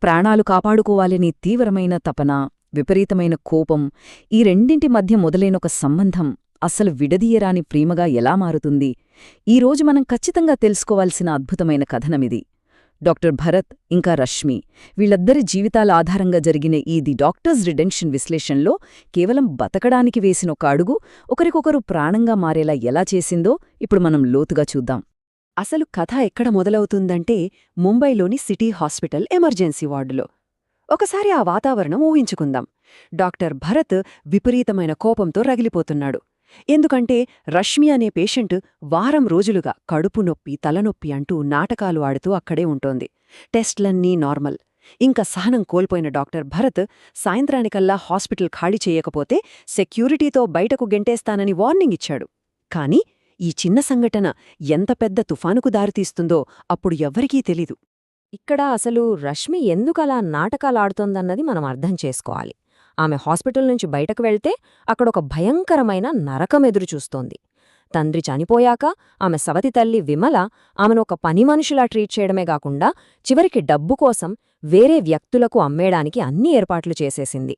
ప్రాణాలు కాపాడుకోవాలని తీవ్రమైన తపన, విపరీతమైన కోపం, ఈ రెండింటి మధ్య మొదలైనొక సంబంధం అస్సలు విడదీయరాని ప్రేమగా ఎలా మారుతుంది? ఈరోజు మనం ఖచ్చితంగా తెలుసుకోవాల్సిన అద్భుతమైన కథనమిది. డాక్టర్ భరత్ ఇంకా రష్మి వీళ్ళద్దరి జీవితాల ఆధారంగా జరిగిన ఈ ది డాక్టర్స్ రిడెంప్షన్ విశ్లేషణలో కేవలం బతకడానికి వేసిన ఒక అడుగు ఒకరికొకరు ప్రాణంగా మారేలా ఎలా చేసిందో ఇప్పుడు మనం లోతుగా చూద్దాం. అసలు కథ ఎక్కడ మొదలవుతుందంటే ముంబైలోని సిటీ హాస్పిటల్ ఎమర్జెన్సీ వార్డులో. ఒకసారి ఆ వాతావరణం ఊహించుకుందాం. డాక్టర్ భరత్ విపరీతమైన కోపంతో రగిలిపోతున్నాడు. ఎందుకంటే రష్మి అనే పేషెంట్ వారం రోజులుగా కడుపు నొప్పి, తలనొప్పి అంటూ నాటకాలు ఆడుతూ అక్కడే ఉంటోంది. టెస్ట్లన్నీ నార్మల్. ఇంక సహనం కోల్పోయిన డాక్టర్ భరత్ సాయంత్రానికల్లా హాస్పిటల్ ఖాళీ చేయకపోతే సెక్యూరిటీతో బయటకు గెంటేస్తానని వార్నింగ్ ఇచ్చాడు. కాని ఈ చిన్న సంఘటన ఎంత పెద్ద తుఫానుకు దారితీస్తుందో అప్పుడు ఎవ్వరికీ తెలీదు. ఇక్కడ అసలు రష్మి ఎందుకలా నాటకాలాడుతోందన్నది మనం అర్థం చేసుకోవాలి. ఆమె హాస్పిటల్ నుంచి బయటకు వెళ్తే అక్కడొక భయంకరమైన నరకం ఎదురుచూస్తోంది. తండ్రి చనిపోయాక ఆమె సవతి తల్లి విమల ఆమెను ఒక పని మనిషిలా ట్రీట్ చేయడమే కాకుండా చివరికి డబ్బు కోసం వేరే వ్యక్తులకు అమ్మేయడానికి అన్ని ఏర్పాట్లు చేసేసింది.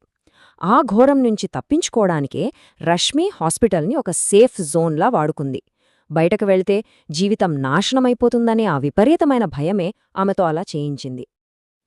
ఆ ఘోరం నుంచి తప్పించుకోవడానికే రష్మి హాస్పిటల్ని ఒక సేఫ్ జోన్లా వాడుకుంది. బయటకు వెళ్తే జీవితం నాశనమైపోతుందనే ఆ విపరీతమైన భయమే ఆమెతో అలా చేయించింది.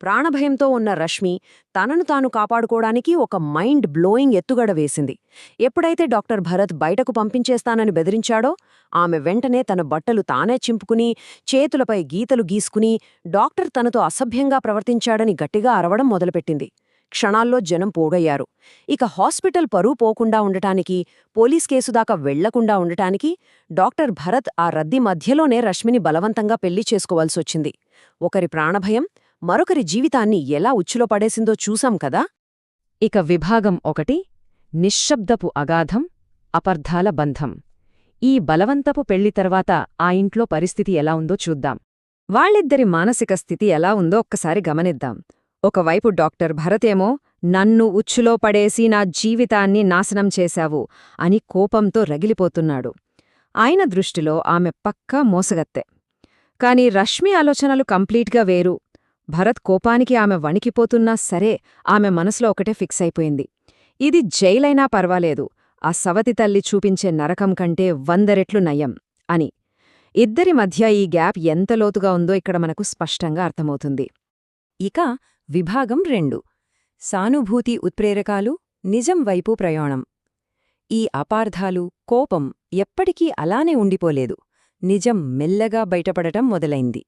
ప్రాణభయంతో ఉన్న రష్మి తనను తాను కాపాడుకోవడానికి ఒక మైండ్ బ్లోయింగ్ ఎత్తుగడ వేసింది. ఎప్పుడైతే డాక్టర్ భరత్ బయటకు పంపించేస్తానని బెదిరించాడో ఆమె వెంటనే తన బట్టలు తానే చింపుకుని, చేతులపై గీతలు గీసుకుని డాక్టర్ తనతో అసభ్యంగా ప్రవర్తించాడని గట్టిగా అరవడం మొదలుపెట్టింది. క్షణాల్లో జనం పోగయ్యారు. ఇక హాస్పిటల్ పరువు పోకుండా ఉండటానికి, పోలీస్ కేసుదాకా వెళ్లకుండా ఉండటానికి డాక్టర్ భరత్ ఆ రద్దీ మధ్యలోనే రష్మిని బలవంతంగా పెళ్లి చేసుకోవాల్సొచ్చింది. ఒకరి ప్రాణభయం మరొకరి జీవితాన్ని ఎలా ఉచ్చులో పడేసిందో చూసాం కదా. ఇక విభాగం 1 నిశ్శబ్దపు అగాధం, అపర్ధాల బంధం. ఈ బలవంతపు పెళ్లి తర్వాత ఆ ఇంట్లో పరిస్థితి ఎలా ఉందో చూద్దాం. వాళ్ళిద్దరి మానసిక స్థితి ఎలా ఉందో ఒక్కసారి గమనిద్దాం. ఒకవైపు డాక్టర్ భరతేమో నన్ను ఉచ్చులో పడేసి నా జీవితాన్ని నాశనం చేశావు అని కోపంతో రగిలిపోతున్నాడు. ఆయన దృష్టిలో ఆమె పక్కా మోసగత్తె. కాని రష్మి ఆలోచనలు కంప్లీట్గా వేరు. భరత్ కోపానికి ఆమె వణికిపోతున్నా సరే ఆమె మనసులో ఒకటే ఫిక్స్ అయిపోయింది. ఇది జైలైనా పర్వాలేదు, ఆ సవతి తల్లి చూపించే నరకం కంటే 100 రెట్లు నయం అని. ఇద్దరి మధ్య ఈ గ్యాప్ ఎంత లోతుగా ఉందో ఇక్కడ మనకు స్పష్టంగా అర్థమవుతుంది. ఇక విభాగం 2 సానుభూతి ఉత్ప్రేరకాలు, నిజం వైపు ప్రయాణం. ఈ అపార్థాలు, కోపం ఎప్పటికీ అలానే ఉండిపోలేదు. నిజం మెల్లగా బయటపడటం మొదలైంది.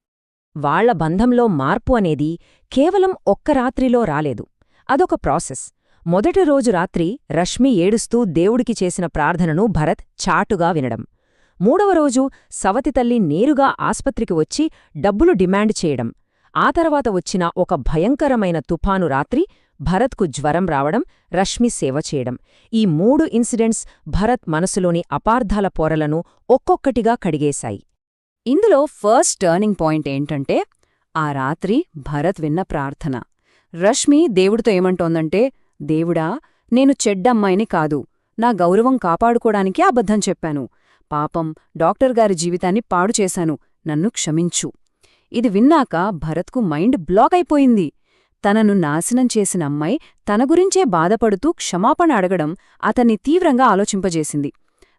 వాళ్ల బంధంలో మార్పు అనేది కేవలం ఒక్క రాత్రిలో రాలేదు. అదొక ప్రాసెస్. మొదటి రోజు రాత్రి రష్మి ఏడుస్తూ దేవుడికి చేసిన ప్రార్థనను భరత్ చాటుగా వినడం. మూడవ రోజు సవతి తల్లి నేరుగా ఆస్పత్రికి వచ్చి డబ్బులు డిమాండ్ చేయడం. ఆ తర్వాత వచ్చిన ఒక భయంకరమైన తుఫాను రాత్రి భరత్కు జ్వరం రావడం, రష్మి సేవ చేయడం. ఈ 3 ఇన్సిడెంట్స్ భరత్ మనసులోని అపార్థాల పొరలను ఒక్కొక్కటిగా కడిగేశాయి. ఇందులో ఫస్ట్ టర్నింగ్ పాయింట్ ఏంటంటే ఆ రాత్రి భరత్ విన్న ప్రార్థన. రష్మి దేవుడితో ఏమంటోందంటే, దేవుడా, నేను చెడ్డమ్మాయిని కాదు, నా గౌరవం కాపాడుకోడానికే అబద్ధం చెప్పాను. పాపం డాక్టర్ గారి జీవితాన్ని పాడు చేశాను, నన్ను క్షమించు. ఇది విన్నాక భరత్కు మైండ్ బ్లాక్ అయిపోయింది. తనను నాశనం చేసిన అమ్మాయి తన గురించే బాధపడుతూ క్షమాపణ అడగడం అతన్ని తీవ్రంగా ఆలోచింపజేసింది.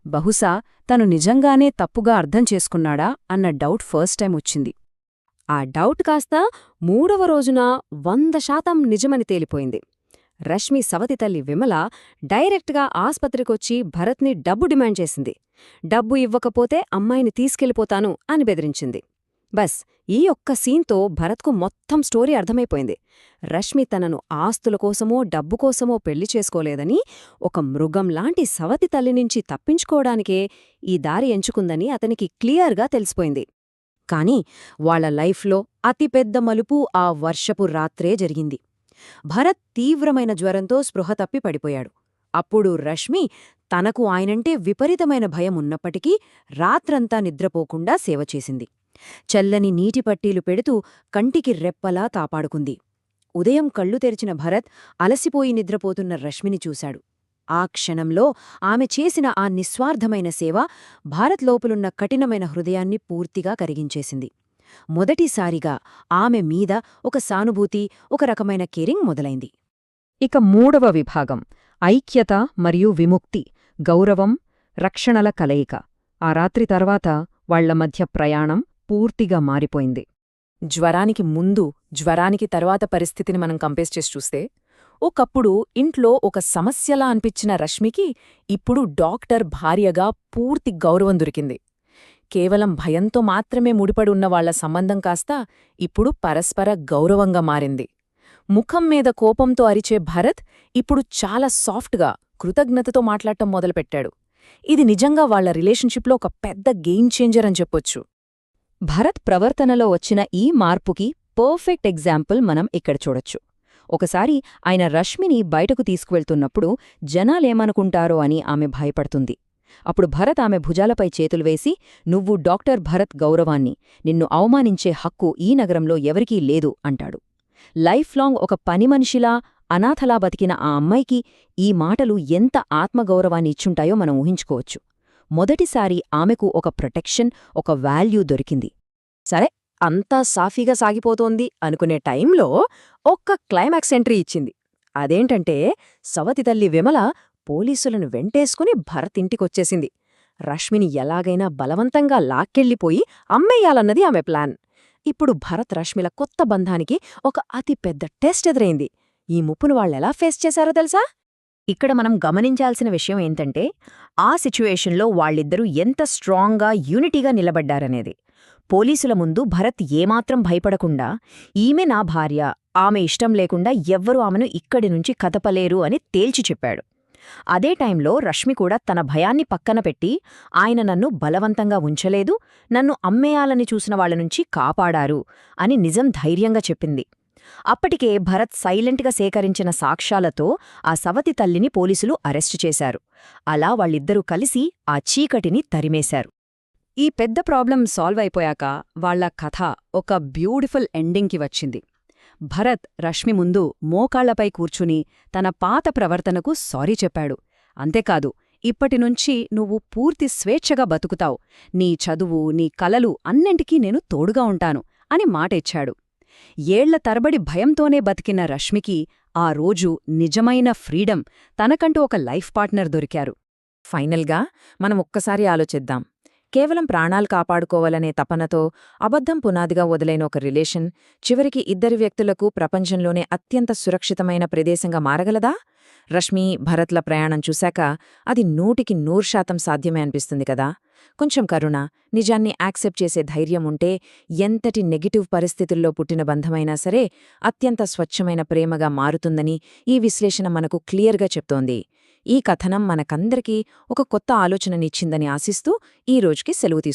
బహుశా తను నిజంగానే తప్పుగా అర్థం చేసుకున్నాడా అన్న డౌట్ ఫస్ట్ టైం వచ్చింది. ఆ డౌట్ కాస్త 3వ రోజున 100% నిజమని తేలిపోయింది. రష్మి సవతి తల్లి విమల డైరెక్ట్గా ఆస్పత్రికొచ్చి భరత్ని డబ్బు డిమాండ్ చేసింది. డబ్బు ఇవ్వకపోతే అమ్మాయిని తీసుకెళ్ళిపోతాను అని బెదిరించింది. బస్ ఈ ఒక్క సీన్తో భరత్కు మొత్తం స్టోరీ అర్థమైపోయింది. రష్మి తనను ఆస్తుల కోసమో డబ్బు కోసమో పెళ్లి చేసుకోలేదని, ఒక మృగంలాంటి సవతి తల్లి నుంచి తప్పించుకోవడానికే ఈ దారి ఎంచుకుందని అతనికి క్లియర్గా తెలిసిపోయింది. కాని వాళ్ల లైఫ్లో అతిపెద్ద మలుపు ఆ వర్షపు రాత్రే జరిగింది. భరత్ తీవ్రమైన జ్వరంతో స్పృహ తప్పి పడిపోయాడు. అప్పుడు రష్మి తనకు ఆయనంటే విపరీతమైన భయం ఉన్నప్పటికీ రాత్రంతా నిద్రపోకుండా సేవ చేసింది. చల్లని నీటి పట్టీలు పెడుతూ కంటికి రెప్పలా కాపాడుకుంది. ఉదయం కళ్ళు తెరిచిన భరత్ అలసిపోయి నిద్రపోతున్న రష్మిని చూశాడు. ఆ క్షణంలో ఆమె చేసిన ఆ నిస్వార్థమైన సేవ భారత్ లోపలున్న కఠినమైన హృదయాన్ని పూర్తిగా కరిగించేసింది. మొదటిసారిగా ఆమె మీద ఒక సానుభూతి, ఒక రకమైన కేరింగ్ మొదలైంది. ఇక 3వ విభాగం ఐక్యత మరియు విముక్తి, గౌరవం, రక్షణల కలయిక. ఆ రాత్రి తర్వాత వాళ్ల మధ్య ప్రయాణం పూర్తిగా మారిపోయింది. జ్వరానికి ముందు, జ్వరానికి తర్వాత పరిస్థితిని మనం కంపేర్ చేసి చూస్తే, ఒకప్పుడు ఇంట్లో ఒక సమస్యలా అనిపించిన రష్మికి ఇప్పుడు డాక్టర్ భార్యగా పూర్తి గౌరవం దొరికింది. కేవలం భయంతో మాత్రమే ముడిపడి ఉన్న వాళ్ల సంబంధం కాస్త ఇప్పుడు పరస్పర గౌరవంగా మారింది. ముఖం మీద కోపంతో అరిచే భరత్ ఇప్పుడు చాలా సాఫ్ట్గా, కృతజ్ఞతతో మాట్లాడటం మొదలుపెట్టాడు. ఇది నిజంగా వాళ్ల రిలేషన్షిప్లో ఒక పెద్ద గేమ్ చేంజర్ అని చెప్పొచ్చు. భరత్ ప్రవర్తనలో వచ్చిన ఈ మార్పుకి పర్ఫెక్ట్ ఎగ్జాంపుల్ మనం ఇక్కడ చూడొచ్చు. ఒకసారి ఆయన రష్మిని బయటకు తీసుకువెళ్తున్నప్పుడు జనాలేమనుకుంటారో అని ఆమె భయపడుతుంది. అప్పుడు భరత్ ఆమె భుజాలపై చేతులు వేసి, "నువ్వు డాక్టర్ భరత్ గౌరవాన్ని, నిన్ను అవమానించే హక్కు ఈ నగరంలో ఎవరికీ లేదు" అంటాడు. లైఫ్ లాంగ్ ఒక పనిమనిషిలా, అనాథలా బతికిన ఆ అమ్మాయికి ఈ మాటలు ఎంత ఆత్మగౌరవాన్ని ఇచ్చుంటాయో మనం ఊహించుకోవచ్చు. మొదటిసారి ఆమెకు ఒక ప్రొటెక్షన్, ఒక వాల్యూ దొరికింది. సరే, అంతా సాఫీగా సాగిపోతోంది అనుకునే టైంలో ఒక్క క్లైమాక్స్ ఎంట్రీ ఇచ్చింది. అదేంటంటే, సవతి తల్లి విమల పోలీసులను వెంటేసుకుని భరత్ ఇంటికొచ్చేసింది. రష్మిని ఎలాగైనా బలవంతంగా లాక్కెళ్ళిపోయి అమ్మేయాలన్నది ఆమె ప్లాన్. ఇప్పుడు భరత్ రష్మిల కొత్త బంధానికి ఒక అతిపెద్ద టెస్ట్ ఎదురైంది. ఈ ముప్పును వాళ్ళెలా ఫేస్ చేశారో తెలుసా? ఇక్కడ మనం గమనించాల్సిన విషయం ఏంటంటే, ఆ సిచ్యువేషన్లో వాళ్ళిద్దరూ ఎంత స్ట్రాంగ్గా, యూనిటీగా నిలబడ్డారనేది. పోలీసుల ముందు భరత్ ఏమాత్రం భయపడకుండా, ఈమె నా భార్య, ఆమె ఇష్టం లేకుండా ఎవ్వరూ ఆమెను ఇక్కడి నుంచి కదపలేరు అని తేల్చి చెప్పాడు. అదే టైంలో రష్మి కూడా తన భయాన్ని పక్కన పెట్టి, ఆయన నన్ను బలవంతంగా ఉంచలేదు, నన్ను అమ్మేయాలని చూసిన వాళ్లనుంచి కాపాడారు అని నిజం ధైర్యంగా చెప్పింది. అప్పటికే భరత్ సైలెంట్గా సేకరించిన సాక్ష్యాలతో ఆ సవతి తల్లిని పోలీసులు అరెస్టు చేశారు. అలా వాళ్ళిద్దరూ కలిసి ఆ చీకటిని తరిమేశారు. ఈ పెద్ద ప్రాబ్లం సాల్వ్ అయిపోయాక వాళ్ల కథ ఒక బ్యూటిఫుల్ ఎండింగ్కి వచ్చింది. భరత్ రష్మి ముందు మోకాళ్లపై కూర్చుని తన పాత ప్రవర్తనకు సారీ చెప్పాడు. అంతేకాదు, ఇప్పటినుంచి నువ్వు పూర్తి స్వేచ్ఛగా బతుకుతావు, నీ చదువు, నీ కలలు అన్నింటికీ నేను తోడుగా ఉంటాను అని మాట ఇచ్చాడు. ఏళ్ల తరబడి భయంతోనే బతికిన రష్మికి ఆ రోజు నిజమైన ఫ్రీడమ్, తనకంటూ ఒక లైఫ్ పార్ట్నర్ దొరికారు. ఫైనల్గా మనం ఒక్కసారి ఆలోచిద్దాం. కేవలం ప్రాణాలు కాపాడుకోవాలనే తపనతో అబద్ధం పునాదిగా వదిలైన ఒక రిలేషన్ చివరికి ఇద్దరి వ్యక్తులకు ప్రపంచంలోనే అత్యంత సురక్షితమైన ప్రదేశంగా మారగలదా? రష్మి, భరత్ల ప్రయాణం చూశాక అది 100% సాధ్యమే అనిపిస్తుంది కదా. కొంచెం కరుణ, నిజాన్ని యాక్సెప్ట్ చేసే ధైర్యం ఉంటే ఎంతటి నెగటివ్ పరిస్థితుల్లో పుట్టిన బంధమైనా సరే అత్యంత స్వచ్ఛమైన ప్రేమగా మారుతుందని ఈ విశ్లేషణ మనకు క్లియర్గా చెప్తోంది. ఈ కథనం మనకందరికీ ఒక కొత్త ఆలోచననిచ్చిందని ఆశిస్తూ ఈ రోజుకి సెలవు తీసుకుంటున్నాను.